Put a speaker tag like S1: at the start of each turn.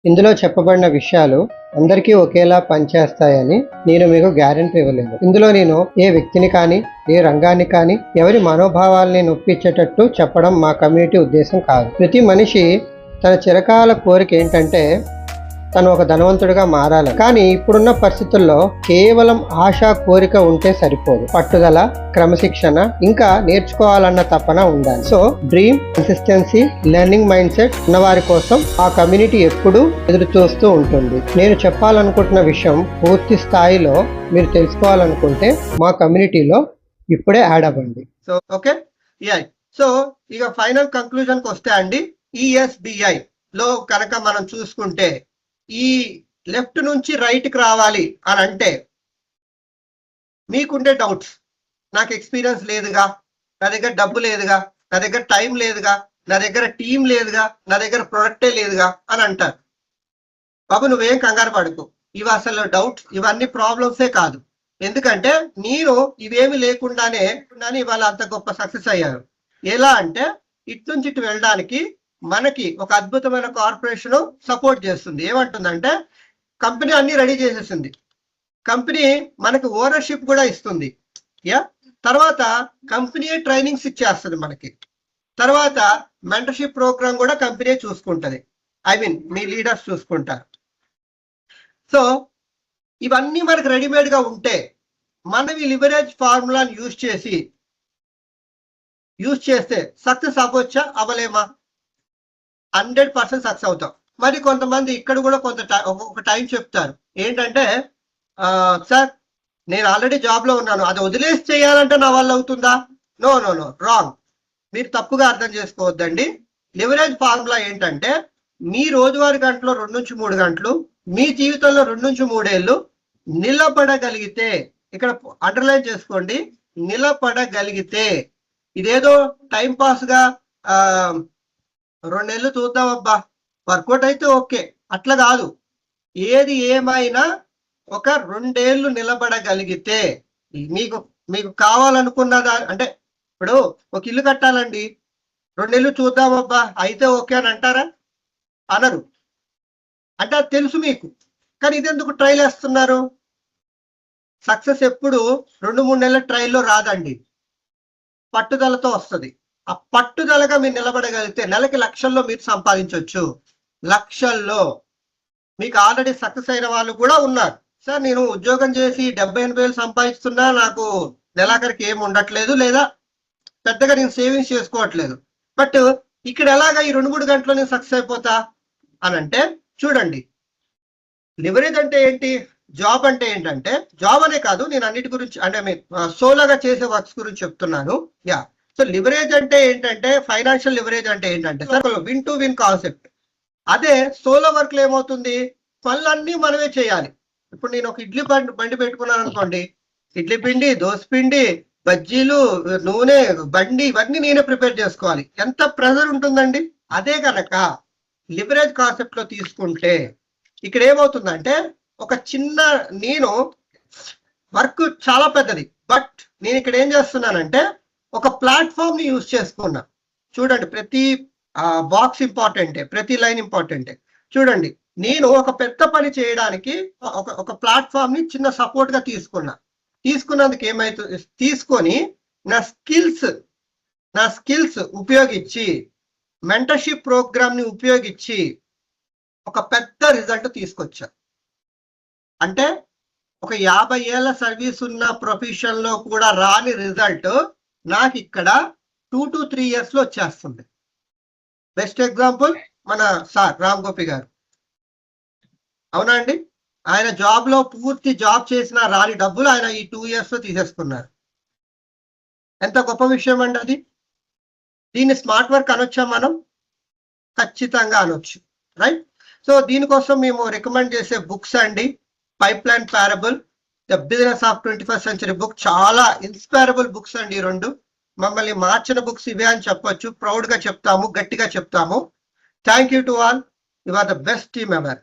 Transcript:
S1: ఇందులో చెప్పబడిన విషయాలు అందరికీ ఒకేలా పనిచేస్తాయని నేను మీకు గ్యారెంటీ ఇవ్వలేను. ఇందులో నేను ఏ వ్యక్తిని కానీ ఏ రంగాన్ని కానీ ఎవరి మనోభావాల్ని నొప్పించేటట్టు చెప్పడం మా కమ్యూనిటీ ఉద్దేశం కాదు. ప్రతి మనిషి తన చిరకాల కోరిక ఏంటంటే తను ఒక ధనవంతుడిగా మారాలి. కానీ ఇప్పుడున్న పరిస్థితుల్లో కేవలం ఆశా కోరిక ఉంటే సరిపోదు. పట్టుదల, క్రమశిక్షణ, ఇంకా నేర్చుకోవాలన్న తపన ఉండాలి. So dream, consistency, learning mind set ఉన్న వారి కోసం ఆ కమ్యూనిటీ ఎప్పుడూ ఎదురు చూస్తూ ఉంటుంది. నేను చెప్పాలనుకుంటున్న విషయం పూర్తి స్థాయిలో మీరు తెలుసుకోవాలనుకుంటే మా కమ్యూనిటీలో ఇప్పుడే యాడ్ అవ్వండి. సో ఓకే, సో ఇక ఫైనల్ కంక్లూజన్కి వస్తే అండి, ESBI లో కనుక మనం చూసుకుంటే ఈ లెఫ్ట్ నుంచి రైట్కి రావాలి అని అంటే మీకుండే డౌట్స్, నాకు ఎక్స్పీరియన్స్ లేదుగా, నా దగ్గర డబ్బు లేదుగా, నా దగ్గర టైం లేదుగా, నా దగ్గర టీం లేదుగా, నా దగ్గర ప్రొడక్టే లేదుగా అని అంటారు. బాబు నువ్వేం కంగారు పడుకో, ఇవి అసలు డౌట్స్, ఇవన్నీ ప్రాబ్లమ్సే కాదు. ఎందుకంటే నేను ఇవేమి లేకుండానే ఇవాళ అంత గొప్ప సక్సెస్ అయ్యాను. ఎలా అంటే ఇటు నుంచి ఇటు వెళ్ళడానికి మనకి ఒక అద్భుతమైన కార్పొరేషన్ సపోర్ట్ చేస్తుంది. ఏమంటుందంటే కంపెనీ అన్ని రెడీ చేసేసింది, కంపెనీ మనకి ఓనర్షిప్ కూడా ఇస్తుంది, తర్వాత కంపెనీ ట్రైనింగ్స్ ఇచ్చేస్తుంది మనకి, తర్వాత మెంటర్షిప్ ప్రోగ్రామ్ కూడా కంపెనీ చూసుకుంటది, మీ లీడర్స్ చూసుకుంటారు. సో ఇవన్నీ మనకి రెడీమేడ్ గా ఉంటే మనం ఈ లివరేజ్ ఫార్ములాని యూజ్ చేస్తే సక్సెస్ అవ్వచ్చా, అవ్వలేమా? 100% సక్సెస్ అవుతాం. మరి కొంతమంది ఇక్కడ కూడా ఒక టైం చెప్తారు ఏంటంటే, సార్ నేను ఆల్రెడీ జాబ్ లో ఉన్నాను, అది వదిలేసి చేయాలంటే నా వల్ల అవుతుందా? No no no, wrong. మీరు తప్పుగా అర్థం చేసుకోవద్దండి. లివరేజ్ ఫార్ములా ఏంటంటే మీ రోజువారీ గంటలో 2 నుంచి 3 గంటలు, మీ జీవితంలో 2 నుంచి 3 ఏళ్ళు నిలబడగలిగితే, ఇక్కడ అండర్లైన్ చేసుకోండి, నిలబడగలిగితే, ఇదేదో టైం పాస్ గా 2 నెలలు చూద్దామబ్బా వర్కౌట్ అయితే ఓకే, అట్లా కాదు. ఏది ఏమైనా ఒక 2 ఏళ్ళు నిలబడగలిగితే మీకు కావాలనుకున్నదా, అంటే ఇప్పుడు ఒక ఇల్లు కట్టాలండి, 2 నెలలు చూద్దామబ్బా అయితే ఓకే అని అంటారా? అనరు. అంటే అది తెలుసు మీకు, కానీ ఇదెందుకు ట్రైల్ వేస్తున్నారు? సక్సెస్ ఎప్పుడు 2-3 నెలల ట్రైల్లో రాదండి, పట్టుదలతో వస్తుంది. ఆ పట్టుదలగా మీరు నిలబడగలిగితే నెలకి లక్షల్లో మీరు సంపాదించవచ్చు. లక్షల్లో. మీకు ఆల్రెడీ సక్సెస్ అయిన వాళ్ళు కూడా ఉన్నారు. సార్ నేను ఉద్యోగం చేసి 70-80 వేలు సంపాదిస్తున్నా, నాకు నెలాఖరికి ఏమి ఉండట్లేదు, లేదా పెద్దగా నేను సేవింగ్స్ చేసుకోవట్లేదు, బట్ ఇక్కడ ఎలాగా ఈ 2-3 గంటల్లో నేను సక్సెస్ అయిపోతా అని అంటే, చూడండి లివరేజ్ అంటే ఏంటి, జాబ్ అంటే ఏంటంటే, జాబ్ అనే కాదు, నేను అన్నిటి గురించి అంటే సోలోగా చేసే వర్క్స్ గురించి చెప్తున్నాను. సో లివరేజ్ అంటే ఏంటంటే, ఫైనాన్షియల్ లివరేజ్ అంటే ఏంటంటే sir win to win concept. అదే సోలో వర్క్ లో ఏమవుతుంది, పనులన్నీ మనమే చేయాలి. ఇప్పుడు నేను ఒక ఇడ్లీ బండి పెట్టుకున్నాను అనుకోండి, ఇడ్లీ పిండి, దోశ పిండి, బజ్జీలు, నూనె, బండి, ఇవన్నీ నేనే ప్రిపేర్ చేసుకోవాలి. ఎంత ప్రెజర్ ఉంటుందండి. అదే కనుక లివరేజ్ కాన్సెప్ట్ లో తీసుకుంటే ఇక్కడ ఏమవుతుందంటే, ఒక చిన్న నేను వర్క్ చాలా పెద్దది, బట్ నేను ఇక్కడ ఏం చేస్తున్నానంటే ఒక ప్లాట్ఫామ్ ని యూజ్ చేసుకున్నా. చూడండి ప్రతి బాక్స్ ఇంపార్టెంటే, ప్రతి లైన్ ఇంపార్టెంటే. చూడండి నేను ఒక పెద్ద పని చేయడానికి ఒక ప్లాట్ఫామ్ ని చిన్న సపోర్ట్ గా తీసుకున్నందుకు ఏమైతుంది, తీసుకొని నా స్కిల్స్ ఉపయోగించి, మెంటర్షిప్ ప్రోగ్రామ్ ని ఉపయోగించి ఒక పెద్ద రిజల్ట్ తీసుకొచ్చా. అంటే ఒక 50 ఏళ్ల సర్వీస్ ఉన్న ప్రొఫెషన్ లో కూడా రాని రిజల్ట్ నాకు ఇక్కడ 2 to 3 years లో వచ్చేస్తుంది. బెస్ట్ ఎగ్జాంపుల్ మన సార్ రామ్ గోపి గారు, అవునా అండి? ఆయన జాబ్ లో పూర్తి జాబ్ చేసిన రాని డబ్బులు ఆయన ఈ 2 years లో తీసేసుకున్నారు. ఎంత గొప్ప విషయం అండి అది. దీన్ని స్మార్ట్ వర్క్ అనొచ్చా మనం? ఖచ్చితంగా అనొచ్చు, రైట్? సో దీనికోసం మేము రికమెండ్ చేసే బుక్స్ అండి, pipeline parable, the business of 21st century book. చాలా ఇన్స్పైరబుల్ బుక్స్ అండి ఈ 2. మమ్మల్ని మార్చిన బుక్స్ ఇవే అని చెప్పొచ్చు, ప్రౌడ్ గా చెప్తాము, గట్టిగా చెప్తాము. Thank you to all, you are the best team ever.